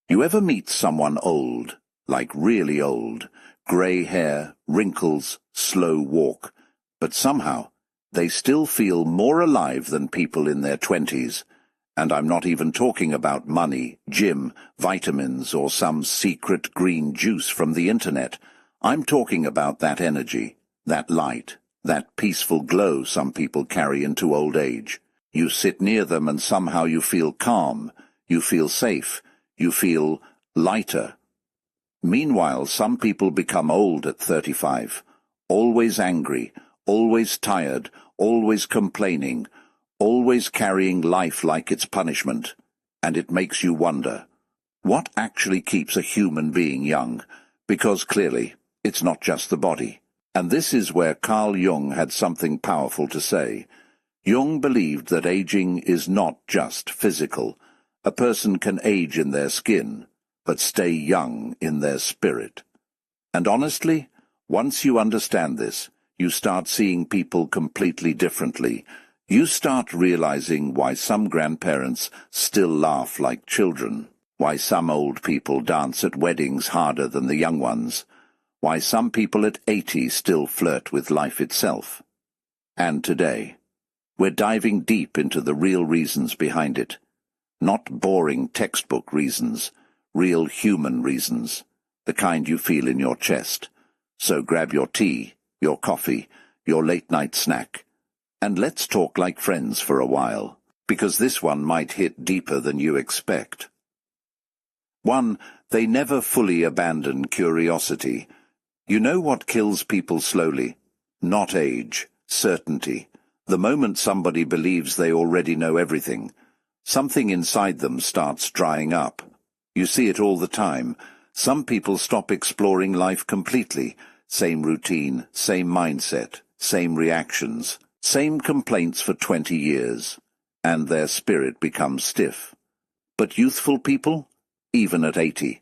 You ever meet someone old, like really old, grey hair, wrinkles, slow walk, but somehow they still feel more alive than people in their 20s, and I'm not even talking about money, gym, vitamins, or some secret green juice from the internet. I'm talking about that energy, that light, that peaceful glow some people carry into old age. You sit near them and somehow you feel calm, you feel safe, you feel lighter. Meanwhile, some people become old at 35, always angry, always tired, always complaining, always carrying life like it's punishment, and it makes you wonder, what actually keeps a human being young? Because clearly, it's not just the body. And this is where Carl Jung had something powerful to say. Jung believed that aging is not just physical. A person can age in their skin, but stay young in their spirit. And honestly, once you understand this, you start seeing people completely differently. You start realizing why some grandparents still laugh like children, why some old people dance at weddings harder than the young ones, why some people at 80 still flirt with life itself. And today, we're diving deep into the real reasons behind it. Not boring textbook reasons, real human reasons, the kind you feel in your chest. So grab your tea, your coffee, your late-night snack, and let's talk like friends for a while, because this one might hit deeper than you expect. 1. They never fully abandon curiosity. You know what kills people slowly? Not age, certainty. The moment somebody believes they already know everything, something inside them starts drying up. You see it all the time. Some people stop exploring life completely. Same routine, same mindset, same reactions, same complaints for 20 years, and their spirit becomes stiff. But youthful people, even at 80,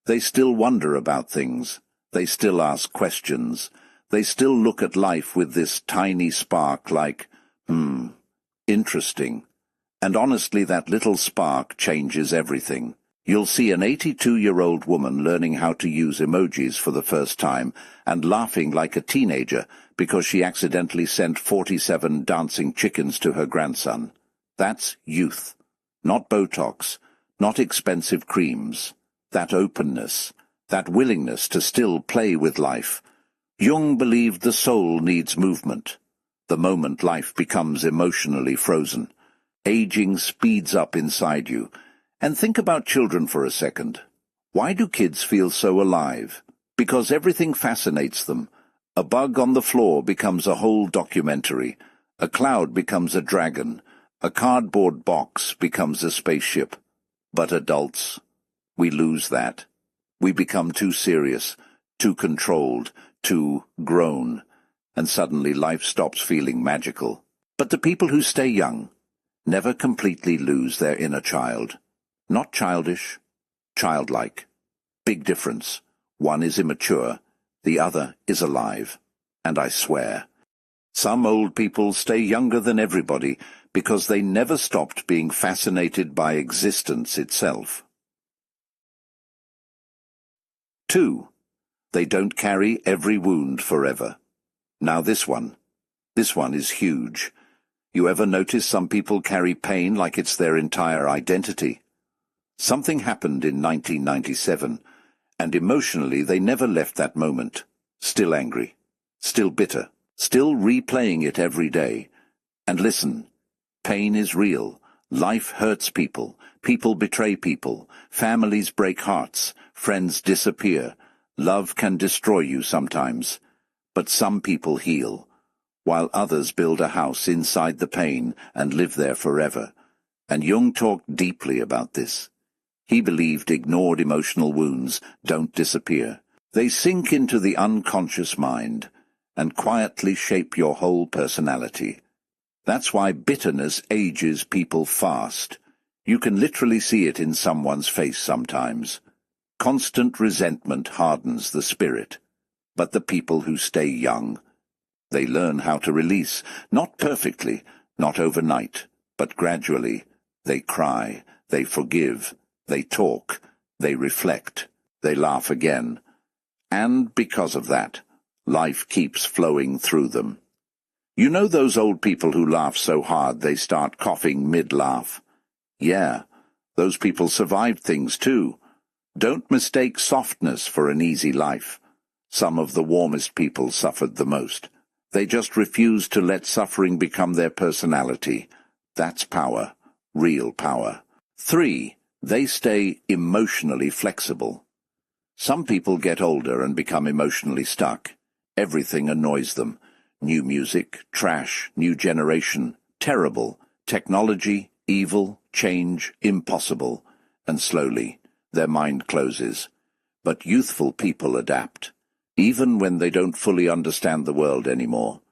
they still wonder about things. They still ask questions. They still look at life with this tiny spark like, interesting. And honestly, that little spark changes everything. You'll see an 82-year-old woman learning how to use emojis for the first time and laughing like a teenager because she accidentally sent 47 dancing chickens to her grandson. That's youth. Not Botox, not expensive creams. That openness, that willingness to still play with life. Jung believed the soul needs movement. The moment life becomes emotionally frozen, aging speeds up inside you. And think about children for a second. Why do kids feel so alive? Because everything fascinates them. A bug on the floor becomes a whole documentary. A cloud becomes a dragon. A cardboard box becomes a spaceship. But adults, we lose that. We become too serious, too controlled, too grown, and suddenly life stops feeling magical. But the people who stay young never completely lose their inner child. Not childish, childlike. Big difference. One is immature, the other is alive. And I swear, some old people stay younger than everybody because they never stopped being fascinated by existence itself. 2. They don't carry every wound forever. Now this one is huge. You ever notice some people carry pain like it's their entire identity? Something happened in 1997, and emotionally they never left that moment. Still angry, still bitter, still replaying it every day. And listen, pain is real. Life hurts people. People betray people. Families break hearts. Friends disappear. Love can destroy you sometimes. But some people heal, while others build a house inside the pain and live there forever. And Jung talked deeply about this. He believed ignored emotional wounds don't disappear. They sink into the unconscious mind and quietly shape your whole personality. That's why bitterness ages people fast. You can literally see it in someone's face sometimes. Constant resentment hardens the spirit. But the people who stay young, they learn how to release, not perfectly, not overnight, but gradually. They cry, they forgive, they talk, They reflect. They laugh again. And because of that, life keeps flowing through them. You know those old people who laugh so hard they start coughing mid-laugh? Yeah, those people survived things too. Don't mistake softness for an easy life. Some of the warmest people suffered the most. They just refused to let suffering become their personality. That's power, real power. 3. They stay emotionally flexible. Some people get older and become emotionally stuck. Everything annoys them. New music, trash, new generation, terrible. Technology, evil, change, impossible. And slowly, their mind closes. But youthful people adapt, even when they don't fully understand the world anymore.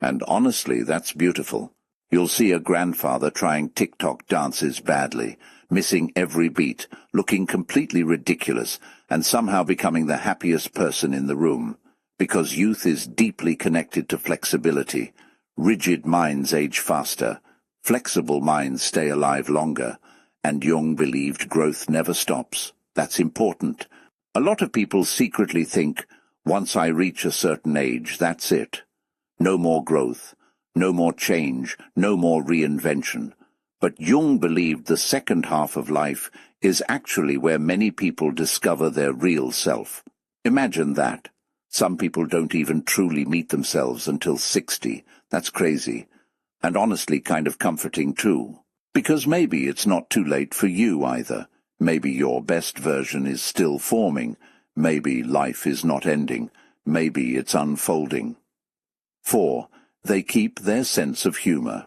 And honestly, that's beautiful. You'll see a grandfather trying TikTok dances badly, missing every beat, looking completely ridiculous, and somehow becoming the happiest person in the room. Because youth is deeply connected to flexibility. Rigid minds age faster. Flexible minds stay alive longer. And Jung believed growth never stops. That's important. A lot of people secretly think, once I reach a certain age, that's it. No more growth, no more change, no more reinvention. But Jung believed the second half of life is actually where many people discover their real self. Imagine that. Some people don't even truly meet themselves until 60. That's crazy. And honestly kind of comforting too. Because maybe it's not too late for you either. Maybe your best version is still forming. Maybe life is not ending. Maybe it's unfolding. 4. They keep their sense of humor.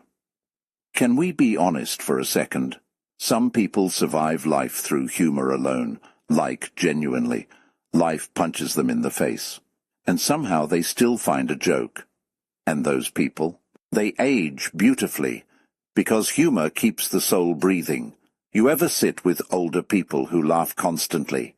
Can we be honest for a second? Some people survive life through humor alone, like genuinely. Life punches them in the face. And somehow they still find a joke. And those people? They age beautifully, because humor keeps the soul breathing. You ever sit with older people who laugh constantly?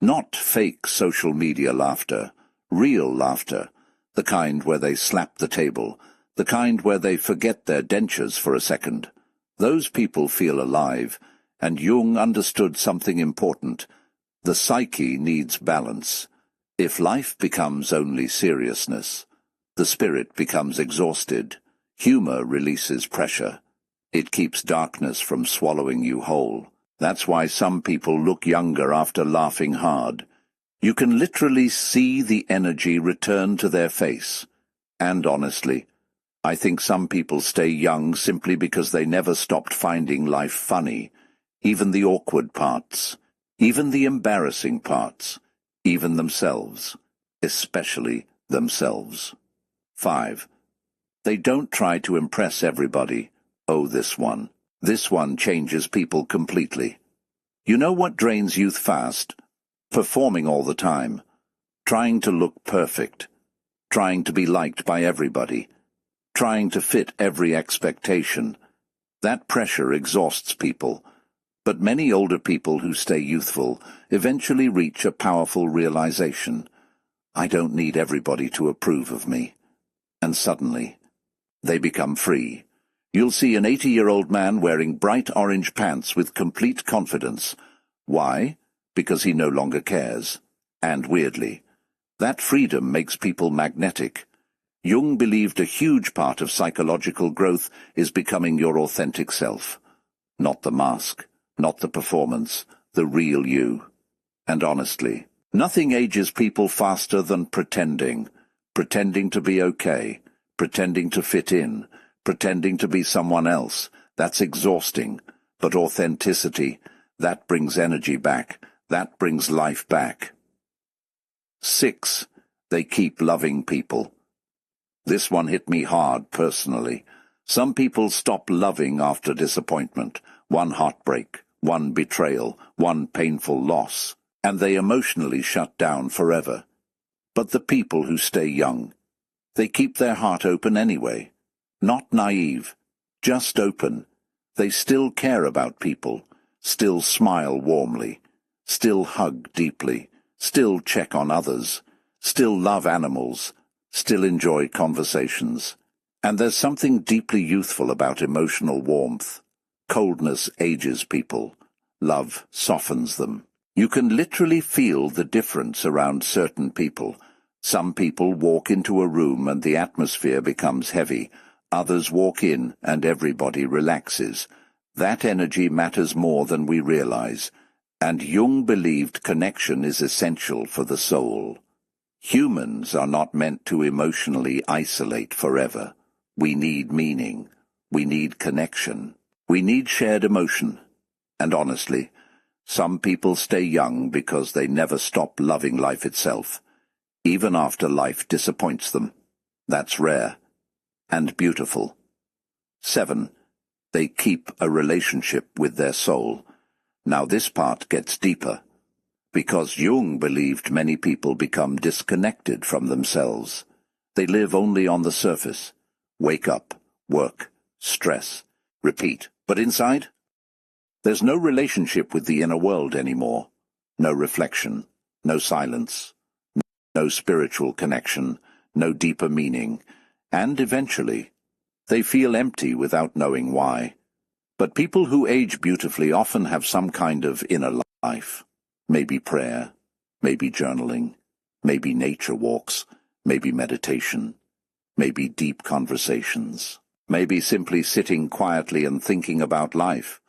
Not fake social media laughter, real laughter, the kind where they slap the table, the kind where they forget their dentures for a second. Those people feel alive, and Jung understood something important. The psyche needs balance. If life becomes only seriousness, the spirit becomes exhausted. Humor releases pressure. It keeps darkness from swallowing you whole. That's why some people look younger after laughing hard. You can literally see the energy return to their face. And honestly, I think some people stay young simply because they never stopped finding life funny. Even the awkward parts. Even the embarrassing parts. Even themselves. Especially themselves. 5. They don't try to impress everybody. Oh, this one. This one changes people completely. You know what drains youth fast? Performing all the time. Trying to look perfect. Trying to be liked by everybody. Trying to fit every expectation. That pressure exhausts people. But many older people who stay youthful eventually reach a powerful realization. I don't need everybody to approve of me. And suddenly, they become free. You'll see an 80-year-old man wearing bright orange pants with complete confidence. Why? Because he no longer cares. And weirdly, that freedom makes people magnetic. Jung believed a huge part of psychological growth is becoming your authentic self. Not the mask, not the performance, the real you. And honestly, nothing ages people faster than pretending. Pretending to be okay. Pretending to fit in. Pretending to be someone else. That's exhausting. But authenticity, that brings energy back. That brings life back. 6. They keep loving people. This one hit me hard personally. Some people stop loving after disappointment, one heartbreak, one betrayal, one painful loss, and they emotionally shut down forever. But the people who stay young, they keep their heart open anyway. Not naive, just open. They still care about people, still smile warmly, still hug deeply, still check on others, still love animals, still enjoy conversations. And there's something deeply youthful about emotional warmth. Coldness ages people. Love softens them. You can literally feel the difference around certain people. Some people walk into a room and the atmosphere becomes heavy. Others walk in and everybody relaxes. That energy matters more than we realize, and Jung believed connection is essential for the soul. Humans are not meant to emotionally isolate forever. We need meaning. We need connection. We need shared emotion. And honestly, some people stay young because they never stop loving life itself, even after life disappoints them. That's rare and beautiful. 7. They keep a relationship with their soul. Now this part gets deeper, because Jung believed many people become disconnected from themselves. They live only on the surface. Wake up, work, stress, repeat. But inside, there's no relationship with the inner world anymore. No reflection, no silence, no spiritual connection, no deeper meaning, and eventually, they feel empty without knowing why. But people who age beautifully often have some kind of inner life. Maybe prayer, maybe journaling, maybe nature walks, maybe meditation, maybe deep conversations, maybe simply sitting quietly and thinking about life.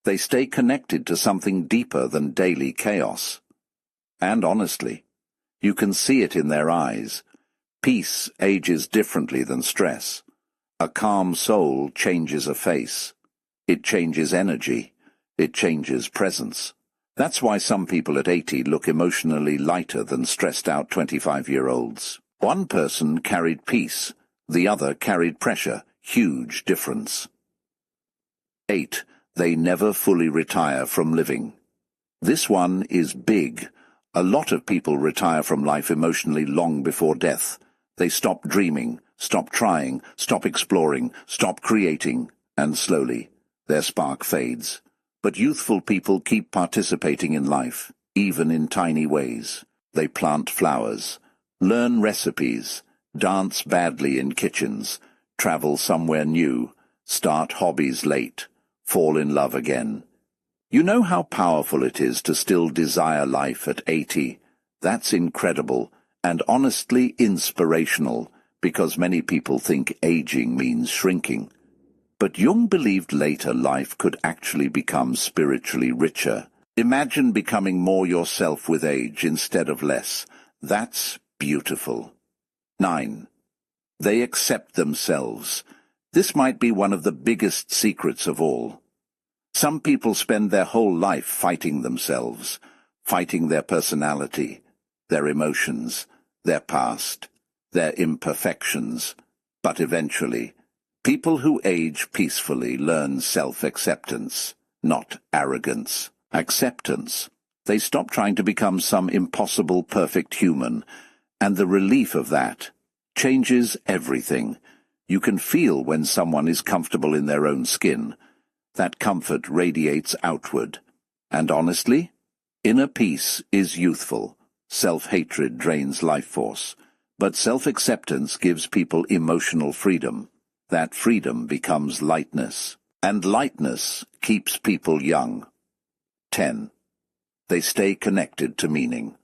They stay connected to something deeper than daily chaos. And honestly, you can see it in their eyes. Peace ages differently than stress. A calm soul changes a face. It changes energy. It changes presence. That's why some people at 80 look emotionally lighter than stressed-out 25-year-olds. One person carried peace. The other carried pressure. Huge difference. 8. They never fully retire from living. This one is big. A lot of people retire from life emotionally long before death. They stop dreaming, stop trying, stop exploring, stop creating, and slowly, their spark fades. But youthful people keep participating in life, even in tiny ways. They plant flowers, learn recipes, dance badly in kitchens, travel somewhere new, start hobbies late, fall in love again. You know how powerful it is to still desire life at 80? That's incredible and honestly inspirational, because many people think aging means shrinking. But Jung believed later life could actually become spiritually richer. Imagine becoming more yourself with age instead of less. That's beautiful. 9. They accept themselves. This might be one of the biggest secrets of all. Some people spend their whole life fighting themselves, fighting their personality, their emotions, their past, their imperfections. But eventually, people who age peacefully learn self-acceptance, not arrogance. Acceptance. They stop trying to become some impossible perfect human, and the relief of that changes everything. You can feel when someone is comfortable in their own skin. That comfort radiates outward. And honestly, inner peace is youthful. Self-hatred drains life force. But self-acceptance gives people emotional freedom. That freedom becomes lightness. And lightness keeps people young. 10. They stay connected to meaning.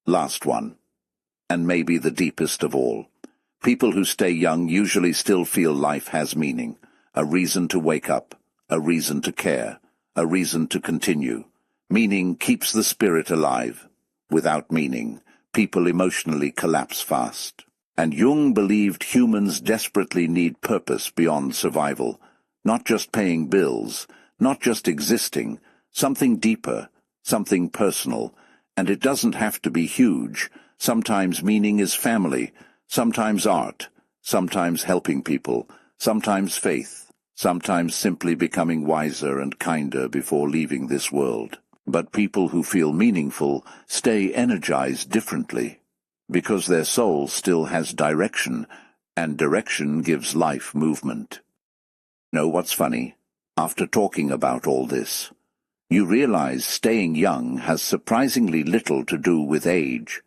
Last one. And maybe the deepest of all. People who stay young usually still feel life has meaning. A reason to wake up. A reason to care, a reason to continue. Meaning keeps the spirit alive. Without meaning, people emotionally collapse fast. And Jung believed humans desperately need purpose beyond survival. Not just paying bills, not just existing, something deeper, something personal. And it doesn't have to be huge. Sometimes meaning is family, sometimes art, sometimes helping people, sometimes faith. Sometimes simply becoming wiser and kinder before leaving this world. But people who feel meaningful stay energized differently, because their soul still has direction, and direction gives life movement. Know what's funny? After talking about all this, you realize staying young has surprisingly little to do with age.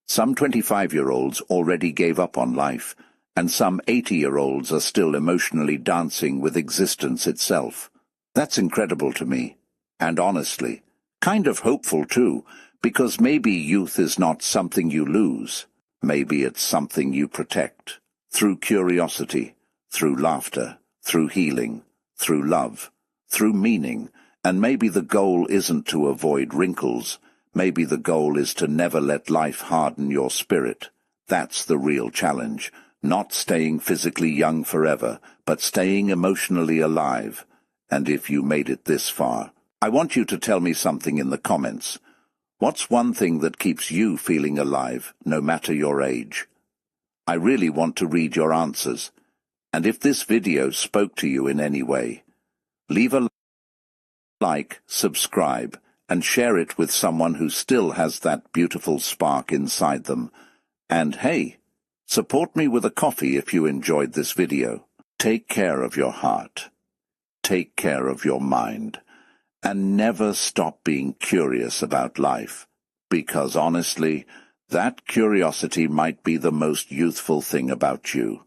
Some 25-year-olds already gave up on life, and some 80-year-olds are still emotionally dancing with existence itself. That's incredible to me. And honestly, Kind of hopeful too, because maybe youth is not something you lose. Maybe it's something you protect. Through curiosity, through laughter, through healing, through love, through meaning. And maybe the goal isn't to avoid wrinkles. Maybe the goal is to never let life harden your spirit. That's the real challenge. Not staying physically young forever, but staying emotionally alive. And if you made it this far, I want you to tell me something in the comments. What's one thing that keeps you feeling alive, no matter your age? I really want to read your answers. And if this video spoke to you in any way, leave a like, subscribe, and share it with someone who still has that beautiful spark inside them. And hey, support me with a coffee if you enjoyed this video. Take care of your heart. Take care of your mind. And never stop being curious about life. Because honestly, that curiosity might be the most youthful thing about you.